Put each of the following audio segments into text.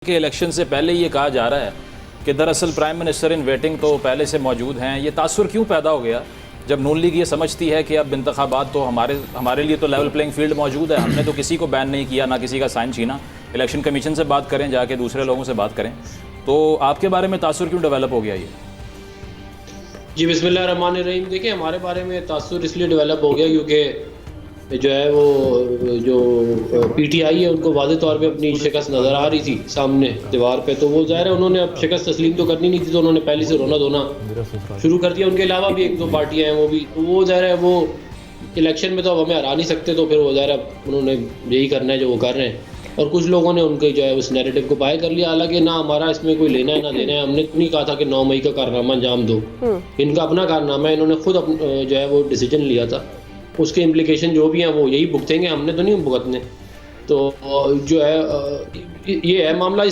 के इलेक्शन से पहले ये कहा जा रहा है कि दरअसल प्राइम मिनिस्टर इन वेटिंग तो पहले से मौजूद हैं। ये तासुर क्यों पैदा हो गया जब नून लीग ये समझती है कि अब इंतखाबात तो हमारे लिए तो लेवल प्लेइंग फील्ड मौजूद है, हमने तो किसी को बैन नहीं किया, ना किसी का साइन छीना। इलेक्शन कमीशन से बात करें, जाके दूसरे लोगों से बात करें, तो आपके बारे में तासुर क्यों डेवलप हो गया ये? जी बिस्मिल्लाहिर्रहमानिर्रहीम। देखिए, हमारे बारे में तासुर इसलिए डेवलप हो गया क्योंकि जो है वो जो पीटीआई है उनको वाज़ेह तौर पे अपनी शिकस्त नज़र आ रही थी सामने दीवार पे, तो वो ज़ाहिर है उन्होंने अब शिकस्त तस्लीम तो करनी नहीं थी, तो उन्होंने पहले से रोना धोना शुरू कर दिया। उनके अलावा भी एक दो पार्टियाँ हैं, वो भी, तो वो ज़ाहिर है वो इलेक्शन में तो अब हमें हरा नहीं सकते, तो फिर वो ज़ाहिर है उन्होंने यही करना है जो वो कर रहे हैं। और कुछ लोगों ने उनके जो है उस नैरेटिव को बाय कर लिया, हालांकि ना हमारा इसमें कोई लेना है ना देना है। हमने तो नहीं कहा था कि 9 मई का कारनामा अंजाम दो, इनका अपना कारनामा है, इन्होंने खुद जो है वो डिसीजन लिया था, उसके इम्प्लीकेशन जो भी हैं वो यही भुगतेंगे, हमने तो नहीं भुगतने। तो जो है ये है मामला।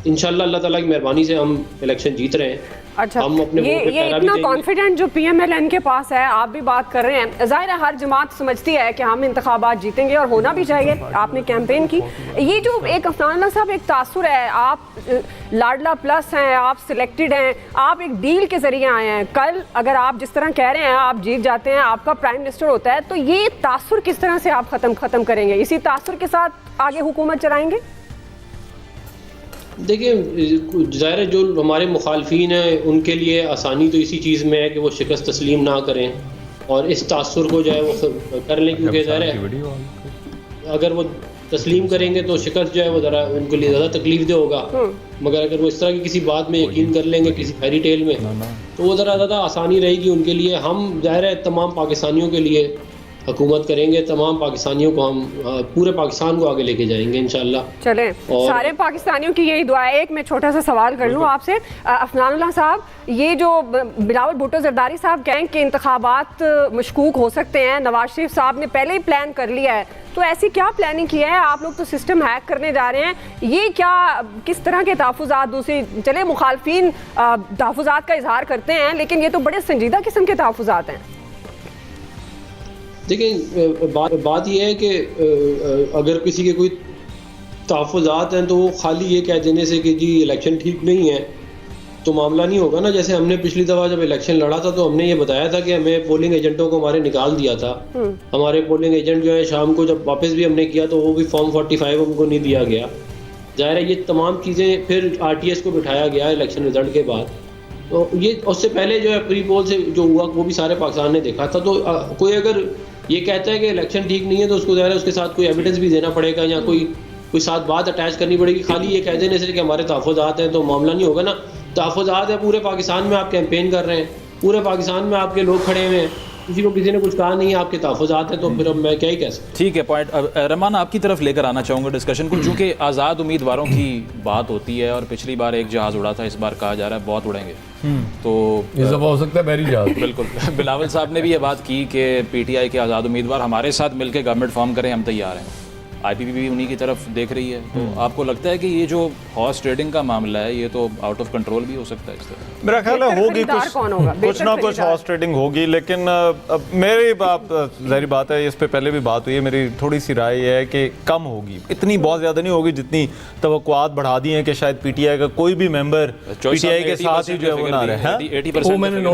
इंशाल्लाह अल्लाह ताला की मेहरबानी से हम इलेक्शन जीत रहे हैं। अच्छा, हम अपने ये इतना कॉन्फिडेंट जो पीएमएलएन के पास है, आप भी बात कर रहे हैं, जाहिर है हर जमात समझती है कि हम इंतखाबात जीतेंगे और होना भी चाहिए। आपने कैंपेन की, ये जो एक अफनान साहब एक तासुर है, आप लाडला प्लस हैं, आप सिलेक्टेड हैं, आप एक डील के जरिए आए हैं। कल अगर आप जिस तरह कह रहे हैं आप जीत जाते हैं, आपका प्राइम मिनिस्टर होता है, तो ये तासुर किस तरह से आप ख़त्म करेंगे? इसी तासुर के साथ आगे हुकूमत चलाएंगे? देखिए, ज़ाहिर है जो हमारे मुखालफीन हैं उनके लिए आसानी तो इसी चीज़ में है कि वो शिकस्त तस्लीम ना करें और इस तासुर को जो है वो कर लें, क्योंकि ज़ाहिर है अगर वो तस्लीम करेंगे तो शिकस्त जो है वो ज़रा उनके लिए ज़्यादा तकलीफ दे होगा, मगर अगर वो इस तरह की किसी बात में यकीन कर लेंगे, किसी फेरी टेल में, तो वो ज़रा ज़्यादा आसानी रहेगी उनके लिए। हम ज़ाहिर है तमाम पाकिस्तानियों के लिए हुकूमत करेंगे, तमाम पाकिस्तानियों को हम पूरे पाकिस्तान को आगे लेके जाएंगे इंशाल्लाह। चलें, सारे पाकिस्तानियों की यही दुआ है। एक मैं छोटा सा सवाल कर लूँ आपसे, अफनानुल्लाह साहब, ये जो बिलावल भुट्टो जरदारी साहब कहें कि इंतखाबात मशकूक हो सकते हैं, नवाज शरीफ साहब ने पहले ही प्लान कर लिया है, तो ऐसी क्या प्लानिंग की है? आप लोग तो सिस्टम हैक करने जा रहे हैं, ये क्या किस तरह के तहफ़्फ़ुज़ात? दूसरी चले, मुखालफीन तहफ़्फ़ुज़ात का इजहार करते हैं, लेकिन ये तो बड़े संजीदा किस्म के तहफ़्फ़ुज़ात हैं। देखिए, बात यह है कि अगर किसी के कोई तहफ़्फ़ुज़ात हैं तो वो खाली ये कह देने से कि जी इलेक्शन ठीक नहीं है तो मामला नहीं होगा ना। जैसे हमने पिछली दफ़ा जब इलेक्शन लड़ा था तो हमने ये बताया था कि हमें पोलिंग एजेंटों को हमारे निकाल दिया था। हमारे पोलिंग एजेंट जो है शाम को जब वापस भी हमने किया तो वो भी फॉर्म 45 उनको नहीं दिया गया। ज़ाहिर है ये तमाम चीज़ें फिर RTS को बिठाया गया इलेक्शन रिजल्ट के बाद, तो ये उससे पहले जो है प्री पोल से जो हुआ वो भी सारे पाकिस्तान ने देखा था। तो कोई अगर ये कहता है कि इलेक्शन ठीक नहीं है तो उसको ज़ाहिर है उसके साथ कोई एविडेंस भी देना पड़ेगा या कोई साथ बात अटैच करनी पड़ेगी। खाली ये कह देने से कि हमारे तहफ़्फ़ुज़ात हैं तो मामला नहीं होगा ना। तहफ़्फ़ुज़ात है, पूरे पाकिस्तान में आप कैंपेन कर रहे हैं, पूरे पाकिस्तान में आपके लोग खड़े हुए हैं, किसी ने कुछ कहा नहीं है, आपके तहफ़्फ़ुज़ात हैं, तो फिर अब मैं क्या ही कह सकता। ठीक है, पॉइंट रहमान आपकी तरफ लेकर आना चाहूँगा डिस्कशन को, चूँकि आज़ाद उम्मीदवारों की बात होती है और पिछली बार एक जहाज़ उड़ा था, इस बार कहा जा रहा है बहुत उड़ेंगे, तो ये सब हो सकता है बहरी जहाज। बिल्कुल बिलावल साहब ने भी ये बात की कि PTI के आज़ाद उम्मीदवार हमारे साथ मिलकर गवर्नमेंट फॉर्म करें, हम तैयार हैं। IPP भी उन्हीं की तरफ देख रही है। तो आपको लगता है कि ये जो हॉर्स ट्रेडिंग का मामला है ये तो आउट ऑफ कंट्रोल भी हो सकता है इस तरह? मेरा ख्याल है होगी कुछ ना कुछ हॉर्स ट्रेडिंग होगी, लेकिन मेरी बात ज़ाहिर बात है, इस पे पहले भी बात हुई है, मेरी थोड़ी सी राय है कि कम होगी, इतनी बहुत ज़्यादा नहीं होगी जितनी तवक्कुआत बढ़ा दी हैं कि शायद PTI का कोई भी मेंबर PTI के साथ ही जो है वो ना रहे। 80%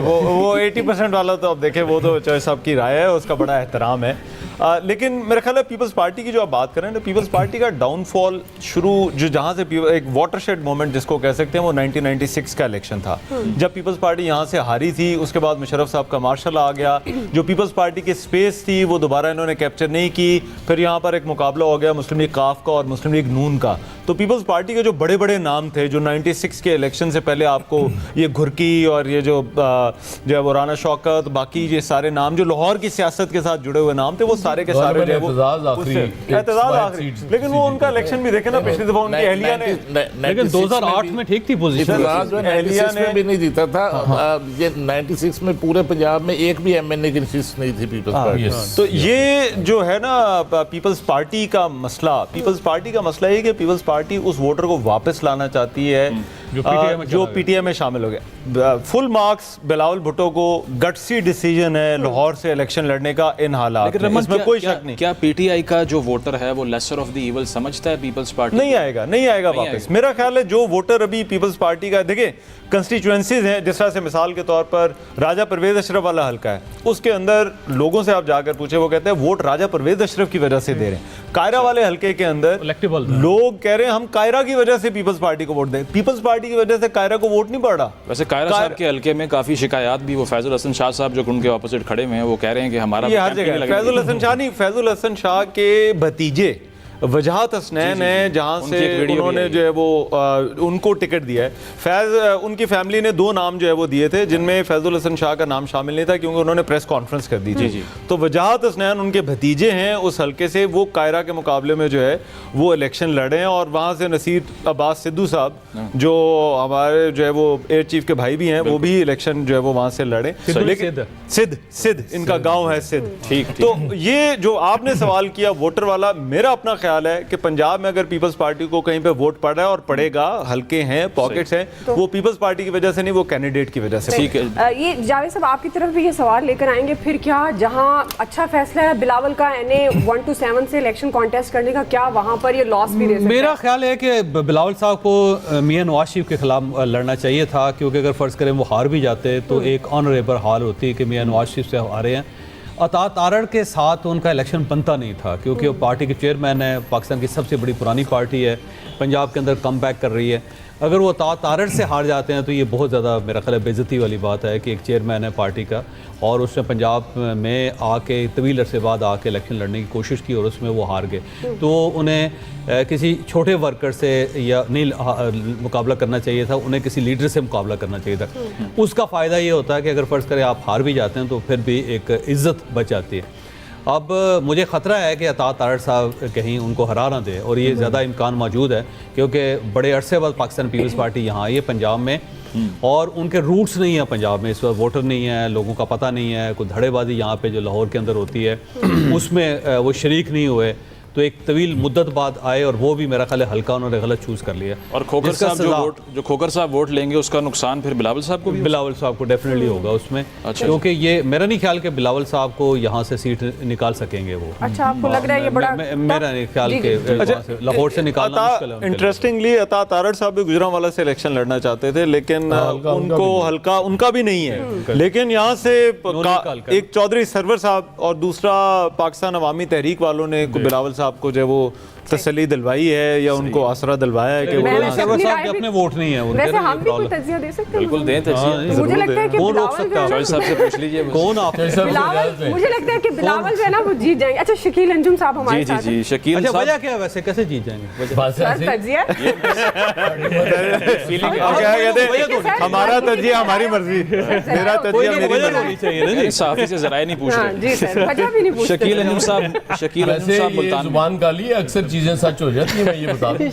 वो 80% वाला तो अब देखें, वो तो चॉइस आपकी राय है, उसका बड़ा एहतराम है। लेकिन मेरा ख्याल है पीपल्स पार्टी की जो आप बात करें ना, पीपल्स पार्टी का डाउनफॉल शुरू जो जहाँ से एक वाटरशेड मोमेंट जिसको कह सकते हैं वो 1996 का इलेक्शन था, जब पीपल्स पार्टी यहाँ से हारी थी। उसके बाद मुशर्रफ साहब का मार्शल आ गया, जो पीपल्स पार्टी की स्पेस थी वो दोबारा इन्होंने कैप्चर नहीं की। फिर यहाँ पर एक मुकाबला हो गया मुस्लिम लीग काफ का और मुस्लिम लीग नून का। तो पीपल्स पार्टी के जो बड़े बड़े नाम थे जो 96 के इलेक्शन से पहले आपको ये घुरकी और ये जो है वो राना शौकत, बाकी ये सारे नाम जो लाहौर की सियासत के साथ जुड़े हुए नाम थे, वो सारे के सारे जो एहतजाज आखिरी, लेकिन वो उनका इलेक्शन भी देखे ना पिछली दफा उनकी अहलिया ने, लेकिन 2008 में ठीक थी पोजीशन, 96 में भी नहीं जीता था। ये 96 में पूरे पंजाब में एक भी MNA की नशिस्त नहीं थी पीपल्स पार्टी। तो ये जो है ना पीपल्स पार्टी का मसला, पीपल्स पार्टी का मसला है कि पीपल्स पार्टी उस वोटर को वापस लाना चाहती है जो पीटीआई में शामिल हो गया। फुल मार्क्स बिलावल भुट्टो को, गट्सी डिसीजन है लाहौर से इलेक्शन लड़ने का इन हालात में, इसमें कोई शक नहीं। क्या पीटीआई का जो वोटर है वो लेसर ऑफ द इवल समझता है पीपल्स पार्टी? नहीं आएगा वापस। मेरा ख्याल है जो वोटर अभी पीपल्स पार्टी का, देखिए कंस्टिट्यूएंसीज हैं, जिस तरह से मिसाल के तौर पर राजा परवेज अशरफ वाला हल्का है, उसके अंदर लोगों से आप जाकर पूछे, वो कहते हैं वोट राजा परवेज अशरफ की वजह से दे रहे हैं। कायरा वाले हल्के के अंदर लोग कह रहे हैं हम कायरा की वजह से पीपल्स पार्टी को वोट दें, पीपल्स पार्टी की वजह से कायरा को वोट नहीं पड़ रहा। वैसे कायरा साहब के हल्के में काफी शिकायत भी, वो फैजुल हसन शाह साहब जो उनके ऑपोजिट खड़े हुए हैं वो कह रहे हैं कि हमारा ये हर जगह फैजुल हसन शाह नहीं, फैजुल हसन शाह के भतीजे वजाहत हसनैन है, जहाँ से उन्होंने जो है वो उनको टिकट दिया है। उनकी फैमिली ने 2 नाम जो है वो दिए थे, जिनमें फैजुल हसन शाह का नाम शामिल नहीं था क्योंकि उन्होंने प्रेस कॉन्फ्रेंस कर दी थी। तो वजाहत हसनैन उनके भतीजे हैं उस हल्के से, वो कायरा के मुकाबले में जो है वो इलेक्शन लड़े हैं, और वहाँ से नसीर अब्बास सिद्धू साहब जो हमारे जो है वो एयर चीफ के भाई भी हैं, वो भी इलेक्शन जो है वो वहाँ से लड़े। लेकिन सिद्ध इनका गाँव है सिद्ध। ठीक, तो ये जो आपने सवाल किया वोटर वाला, मेरा अपना ख्याल है कि पंजाब में अगर पीपल्स पार्टी को कहीं पे वोट पड़ रहा है और पड़ेगा, हल्के हैं, पॉकेट्स हैं, तो वो पीपल्स पार्टी की वजह से नहीं, वो कैंडिडेट की वजह से। ठीक है, ये जावेद साहब आपकी तरफ भी ये सवाल लेकर आएंगे फिर, क्या जहां अच्छा फैसला है बिलावल का NA 1 to 7 से इलेक्शन कॉन्टेस्ट करने का, क्या वहां पर ये लॉस भी दे सकता है? मेरा ख्याल है कि बिलावल साहब को मियां नवाज शरीफ के खिलाफ लड़ना चाहिए था, क्योंकि अगर फर्ज करें वो हार भी जाते तो एक ऑनरेबल हार होती कि मियां नवाज शरीफ से हारे हैं। अता तारड़ के साथ उनका इलेक्शन बनता नहीं था, क्योंकि वो पार्टी के चेयरमैन है, पाकिस्तान की सबसे बड़ी पुरानी पार्टी है, पंजाब के अंदर कम बैक कर रही है। अगर वो अता तारड़ से हार जाते हैं तो ये बहुत ज़्यादा मेरा ख्याल है बेइज्जती वाली बात है कि एक चेयरमैन है पार्टी का और उसने पंजाब में आके तवील अरसे बाद आके इलेक्शन लड़ने की कोशिश की और उसमें वो हार गए। तो उन्हें किसी छोटे वर्कर से या नहीं मुकाबला करना चाहिए था, उन्हें किसी लीडर से मुकाबला करना चाहिए था। उसका फ़ायदा ये होता है कि अगर फ़र्ज़ करें आप हार भी जाते हैं तो फिर भी एक इज़्ज़त बच जाती है। अब मुझे ख़तरा है कि अता तारड़ साहब कहीं उनको हरा ना दे, और ये ज़्यादा इम्कान मौजूद है क्योंकि बड़े अरसे बाद पाकिस्तान पीपल्स पार्टी यहाँ आई है पंजाब में, और उनके रूट्स नहीं है पंजाब में, इस वक्त वोटर नहीं है, लोगों का पता नहीं है, कोई धड़ेबाजी यहाँ पे जो लाहौर के अंदर होती है उसमें वो शरीक नहीं हुए, तो एक तवील मुद्दत बाद आए और वो भी मेरा ख्याल है हल्का उन्होंने गलत चूज़ कर लिया। और खोकर साहब जो खोकर साहब वोट लेंगे उसका नुकसान फिर बिलावल साहब को भी, बिलावल साहब को डेफिनेटली होगा उसमें। अच्छा, क्योंकि ये मेरा नहीं ख्याल कि बिलावल साहब को यहाँ से सीट निकाल सकेंगे वो। अच्छा, आपको लग रहा है ये बड़ा मेरा नहीं ख्याल के लाहौर से निकालना मुश्किल है। इंटरेस्टिंग अता तारड़ साहब भी गुजरांवाला से इलेक्शन लड़ना चाहते थे, लेकिन उनको हल्का उनका भी नहीं है। लेकिन यहाँ से एक चौधरी सरवर साहब और दूसरा पाकिस्तान अवामी तहरीक वालों ने बिलावल साहब को जो वो तसल्ली दिलवाई है या उनको आसरा दिलवाया है कि वो अपने वोट नहीं है। वैसे हम भी कोई तज्जिया दे सकते हैं? बिल्कुल दें तज्जिया। मुझे लगता है कि कौन रोक सकता है? चॉइस साहब से पूछ लीजिए कौन आप? मुझे लगता है कि बिलावल जो है ना वो जीत जाएंगे। अच्छा, शकील अंजुम साहब हमारे साथ हैं। जी शकील अच्छा, साहब वजह क्या है वैसे, कैसे जीत जाएंगे? तज्जिया हमारा तज्जिया हमारी मर्जी, मेरा तज्जिया मेरी मर्जी। साफी से जरा नहीं पूछ रहे। जी सर, वजह भी नहीं पूछते। शकील अंजुम साहब मुल्तान मुल्तान अक्सर चीजें सच हो जाती हैं, मैं ये बता दूं।